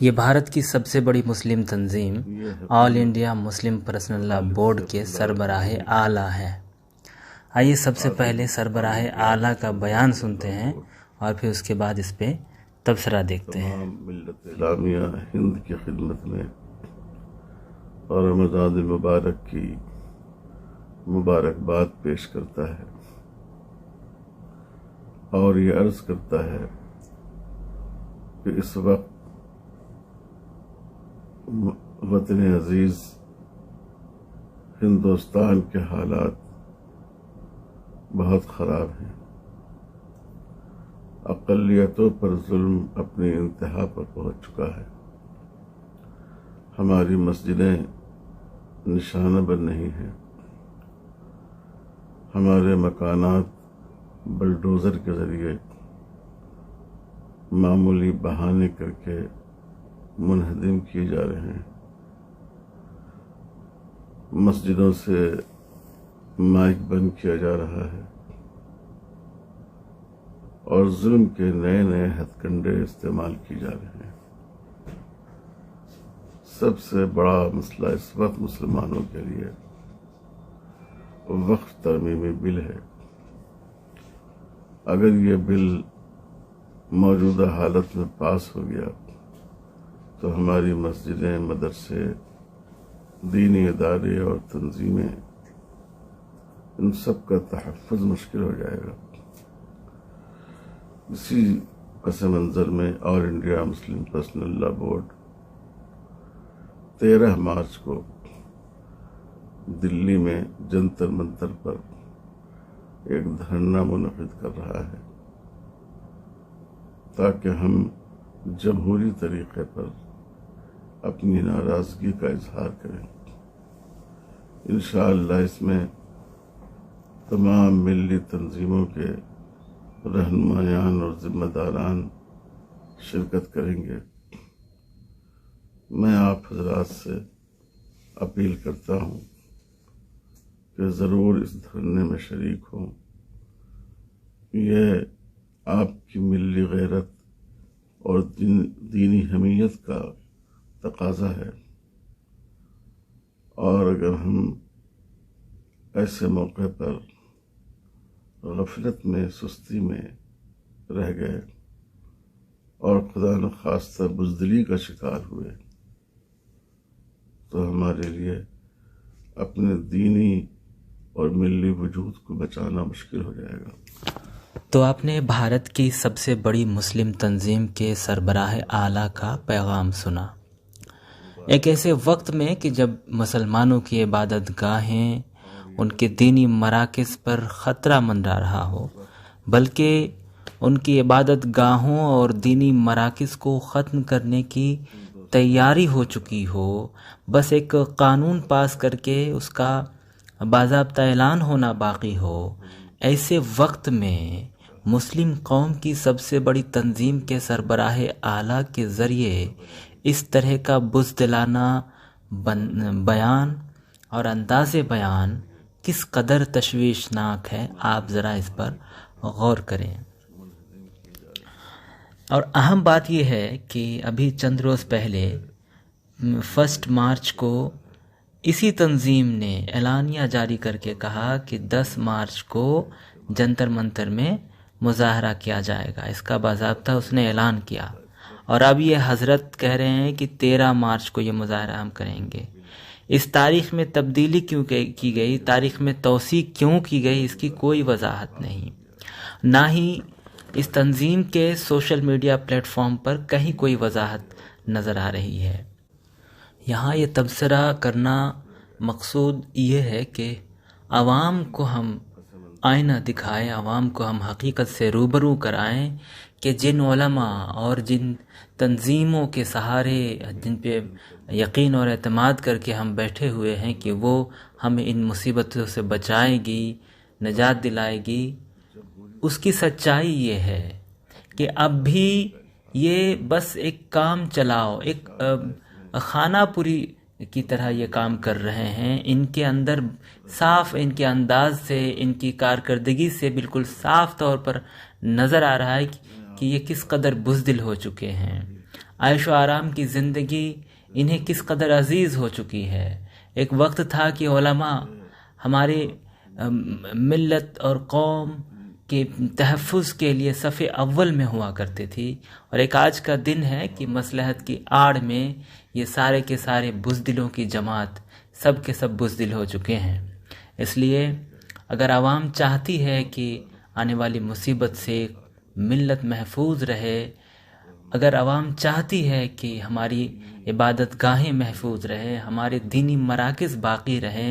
یہ بھارت کی سب سے بڑی مسلم تنظیم آل انڈیا مسلم پرسنل لا بورڈ کے سربراہ اعلیٰ ہے۔ آئیے سب سے پہلے سربراہ اعلیٰ کا بیان سنتے ہیں اور پھر اس کے بعد اس پہ تبصرہ دیکھتے ہیں۔ تمام ملت اسلامیہ ہند کی خدمت میں اور رمضان المبارک کی مبارکباد پیش کرتا ہے اور یہ عرض کرتا ہے کہ اس وقت وطن عزیز ہندوستان کے حالات بہت خراب ہیں۔ اقلیتوں پر ظلم اپنی انتہا پر پہنچ چکا ہے۔ ہماری مسجدیں نشانہ بن نہیں ہیں۔ ہمارے مکانات بلڈوزر کے ذریعے معمولی بہانے کر کے منہدم کیے جا رہے ہیں۔ مسجدوں سے مائک بند کیا جا رہا ہے اور ظلم کے نئے نئے ہتھ کنڈے استعمال کیے جا رہے ہیں۔ سب سے بڑا مسئلہ اس وقت مسلمانوں کے لیے وقف ترمیمی بل ہے۔ اگر یہ بل موجودہ حالت میں پاس ہو گیا تو ہماری مسجدیں، مدرسے، دینی ادارے اور تنظیمیں، ان سب کا تحفظ مشکل ہو جائے گا۔ اسی پس منظر میں آل انڈیا مسلم پرسنل لا بورڈ 13 مارچ کو دلی میں جنتر منتر پر ایک دھرنا منعقد کر رہا ہے تاکہ ہم جمہوری طریقے پر اپنی ناراضگی کا اظہار کریں۔ انشاءاللہ اس میں تمام ملی تنظیموں کے رہنمایان اور ذمہ داران شرکت کریں گے۔ میں آپ حضرات سے اپیل کرتا ہوں کہ ضرور اس دھرنے میں شریک ہوں۔ یہ آپ کی ملی غیرت اور دینی حمیت کا تقاضا ہے، اور اگر ہم ایسے موقع پر غفلت میں، سستی میں رہ گئے اور خدا نخواستہ بزدلی کا شکار ہوئے تو ہمارے لیے اپنے دینی اور ملی وجود کو بچانا مشکل ہو جائے گا۔ تو آپ نے بھارت کی سب سے بڑی مسلم تنظیم کے سربراہ اعلیٰ کا پیغام سنا، ایک ایسے وقت میں کہ جب مسلمانوں کی عبادت گاہیں، ان کے دینی مراکز پر خطرہ منڈرا رہا ہو، بلکہ ان کی عبادت گاہوں اور دینی مراکز کو ختم کرنے کی تیاری ہو چکی ہو، بس ایک قانون پاس کر کے اس کا باضابطہ اعلان ہونا باقی ہو، ایسے وقت میں مسلم قوم کی سب سے بڑی تنظیم کے سربراہ اعلیٰ کے ذریعے اس طرح کا بزدلانہ بیان اور انداز بیان کس قدر تشویشناک ہے، آپ ذرا اس پر غور کریں۔ اور اہم بات یہ ہے کہ ابھی چند روز پہلے 1 مارچ کو اسی تنظیم نے اعلانیہ جاری کر کے کہا کہ 10 مارچ کو جنتر منتر میں مظاہرہ کیا جائے گا۔ اس کا باضابطہ اس نے اعلان کیا، اور اب یہ حضرت کہہ رہے ہیں کہ 13 مارچ کو یہ مظاہرہ ہم کریں گے۔ اس تاریخ میں تبدیلی کیوں کی گئی، تاریخ میں توسیع کیوں کی گئی، اس کی کوئی وضاحت نہیں، نہ ہی اس تنظیم کے سوشل میڈیا پلیٹ فارم پر کہیں کوئی وضاحت نظر آ رہی ہے۔ یہاں یہ تبصرہ کرنا مقصود یہ ہے کہ عوام کو ہم آئینہ دکھائیں، عوام کو ہم حقیقت سے روبرو کرائیں کہ جن علماء اور جن تنظیموں کے سہارے، جن پہ یقین اور اعتماد کر کے ہم بیٹھے ہوئے ہیں کہ وہ ہمیں ان مصیبتوں سے بچائے گی، نجات دلائے گی، اس کی سچائی یہ ہے کہ اب بھی یہ بس ایک کام چلاؤ، ایک خانہ پوری کی طرح یہ کام کر رہے ہیں۔ ان کے اندر صاف، ان کے انداز سے، ان کی کارکردگی سے بالکل صاف طور پر نظر آ رہا ہے کہ یہ کس قدر بزدل ہو چکے ہیں۔ عیش و آرام کی زندگی انہیں کس قدر عزیز ہو چکی ہے۔ ایک وقت تھا کہ علماء ہماری ملت اور قوم کے تحفظ کے لیے صف اول میں ہوا کرتے تھی، اور ایک آج کا دن ہے کہ مصلحت کی آڑ میں یہ سارے کے سارے بزدلوں کی جماعت سب کے سب بزدل ہو چکے ہیں۔ اس لیے اگر عوام چاہتی ہے کہ آنے والی مصیبت سے ملت محفوظ رہے، اگر عوام چاہتی ہے کہ ہماری عبادت گاہیں محفوظ رہیں، ہمارے دینی مراکز باقی رہیں،